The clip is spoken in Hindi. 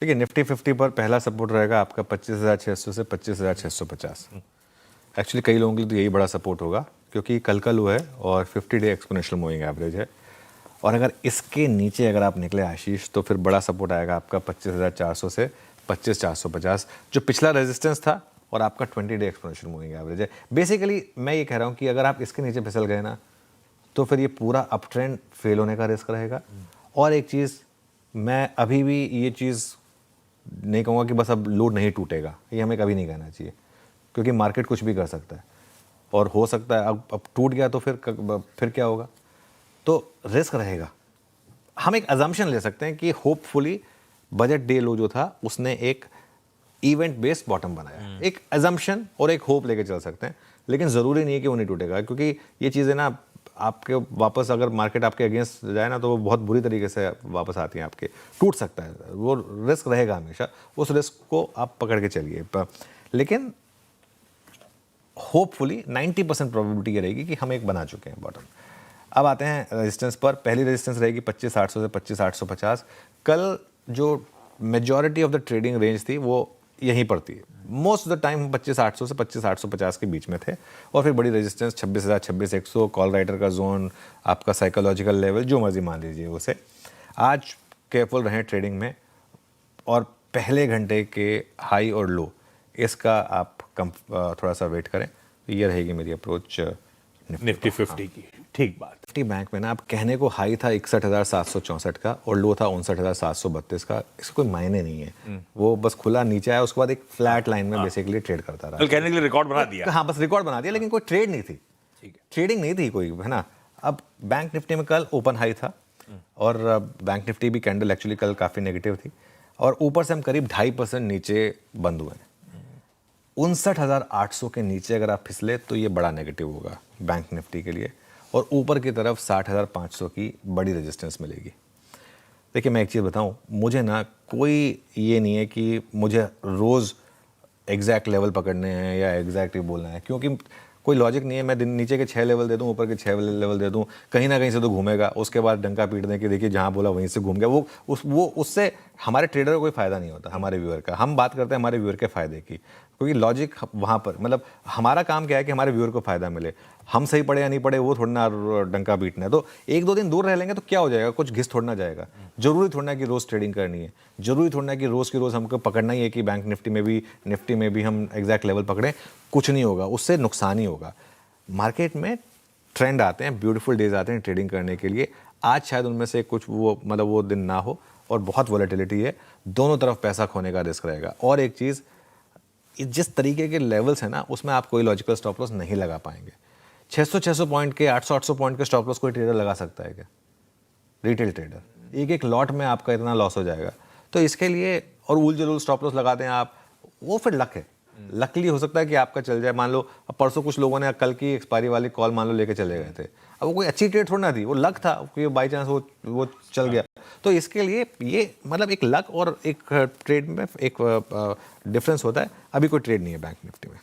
देखिए निफ्टी 50 पर पहला सपोर्ट रहेगा आपका 25,600 से 25,650। एक्चुअली कई लोगों के लिए तो यही बड़ा सपोर्ट होगा क्योंकि कल लो है और 50 डे एक्सपोनेंशियल मूविंग एवरेज है। और अगर इसके नीचे अगर आप निकले आशीष तो फिर बड़ा सपोर्ट आएगा आपका 25,400 से 25,450, जो पिछला रेजिस्टेंस था और आपका 20 डे एक्सपोनेंशियल मूविंग एवरेज है। बेसिकली मैं ये कह रहा हूँ कि अगर आप इसके नीचे फिसल गए ना तो फिर ये पूरा अप ट्रेंड फेल होने का रिस्क रहेगा। और एक चीज़, मैं अभी भी ये चीज़ नहीं कहूँगा कि बस अब लोड नहीं टूटेगा, ये हमें कभी नहीं कहना चाहिए क्योंकि मार्केट कुछ भी कर सकता है और हो सकता है अब टूट गया तो फिर क्या होगा, तो रिस्क रहेगा। हम एक अजम्पशन ले सकते हैं कि होपफुली बजट डे लो जो था उसने एक इवेंट बेस्ड बॉटम बनाया, एक अजम्पशन और एक होप लेके चल सकते हैं, लेकिन ज़रूरी नहीं है कि वो नहीं टूटेगा क्योंकि ये चीज़ें ना आपके वापस अगर मार्केट आपके अगेंस्ट जाए ना तो वो बहुत बुरी तरीके से वापस आती हैं, आपके टूट सकता है, वो रिस्क रहेगा हमेशा, उस रिस्क को आप पकड़ के चलिए। लेकिन होपफुली 90% प्रोबेबिलिटी ये रहेगी कि हम एक बना चुके हैं बॉटम। अब आते हैं रेजिस्टेंस पर। पहली रेजिस्टेंस रहेगी 25,800 से 25,850। कल जो majority of the trading range थी वो यहीं पर थी, मोस्ट ऑफ द टाइम 25,800 से 25,850 के बीच में थे। और फिर बड़ी रेजिस्टेंस 26,000, 26,100, कॉल राइटर का जोन, आपका साइकोलॉजिकल लेवल, जो मर्जी मान लीजिए उसे। आज केयरफुल रहें ट्रेडिंग में और पहले घंटे के हाई और लो इसका आप थोड़ा सा वेट करें। ये रहेगी मेरी अप्रोच निफ्टी 50 की। ठीक बात। निफ्टी बैंक में ना आप कहने को हाई था 61,764 का और लो था 59,732 का, इसका कोई मायने नहीं है, वो बस खुला नीचे आया, उसके बाद एक फ्लैट लाइन में बेसिकली ट्रेड करता रहा। कल कहने के लिए रिकॉर्ड बना दिया। हाँ, बस रिकॉर्ड बना दिया, लेकिन कोई ट्रेड नहीं थी, ट्रेडिंग नहीं थी कोई, है ना। अब बैंक निफ्टी में कल ओपन हाई था और बैंक निफ्टी भी कैंडल एक्चुअली कल काफ़ी नेगेटिव थी और ऊपर से हम करीब 2.5% नीचे बंद हुए हैं। 59,800 के नीचे अगर आप फिसले तो ये बड़ा नेगेटिव होगा बैंक निफ्टी के लिए और ऊपर की तरफ 60,500 की बड़ी रेजिस्टेंस मिलेगी। देखिए मैं एक चीज़ बताऊं, मुझे ना कोई ये नहीं है कि मुझे रोज़ एग्जैक्ट लेवल पकड़ने हैं या एग्जैक्ट ही बोलना है, क्योंकि कोई लॉजिक नहीं है। मैं दिन नीचे के 6 लेवल दे दूं, ऊपर के 6 लेवल दे दूं, कहीं ना कहीं से तो घूमेगा, उसके बाद डंका पीट दें कि देखिए जहां बोला वहीं से घूम गया। उससे हमारे ट्रेडर को कोई फ़ायदा नहीं होता, हमारे व्यूअर का। हम बात करते हैं हमारे व्यूअर के फ़ायदे की, क्योंकि लॉजिक वहाँ पर, मतलब हमारा काम क्या है कि हमारे व्यूअर को फ़ायदा मिले। हम सही पड़े या नहीं पड़े वो थोड़ा ना डंका पीटना है। तो 1-2 दिन दूर रह लेंगे तो क्या हो जाएगा, कुछ घिस थोड़ना जाएगा। जरूरी थोड़ा कि रोज़ ट्रेडिंग करनी है, जरूरी थोड़ा कि रोज़ की रोज़ हमको पकड़ना ही है कि बैंक निफ्टी में भी हम एग्जैक्ट लेवल पकड़ें। कुछ नहीं होगा, उससे नुकसान ही होगा। मार्केट में ट्रेंड आते हैं, ब्यूटीफुल डेज आते हैं ट्रेडिंग करने के लिए। आज शायद उनमें से कुछ वो दिन ना हो और बहुत वॉलेटिलिटी है, दोनों तरफ पैसा खोने का रिस्क रहेगा। और एक चीज़, जिस तरीके के लेवल्स हैं ना उसमें आप कोई लॉजिकल स्टॉप लॉस नहीं लगा पाएंगे। 600 पॉइंट के, 800 पॉइंट के स्टॉप लॉस कोई ट्रेडर लगा सकता है क्या? Retail trader. एक लॉट में आपका इतना लॉस हो जाएगा, तो इसके लिए और उल जलूल स्टॉप लॉस लगाते हैं आप, वो फिर लक है। लकली हो सकता है कि आपका चल जाए। मान लो अब परसों कुछ लोगों ने कल की एक्सपायरी वाली कॉल मान लो लेके चले गए थे, अब वो कोई अच्छी ट्रेड थोड़ी ना थी, वो लक था कि बाई चांस वो चल गया। तो इसके लिए ये मतलब एक लक और एक ट्रेड में एक डिफरेंस होता है। अभी कोई ट्रेड नहीं है बैंक निफ्टी में।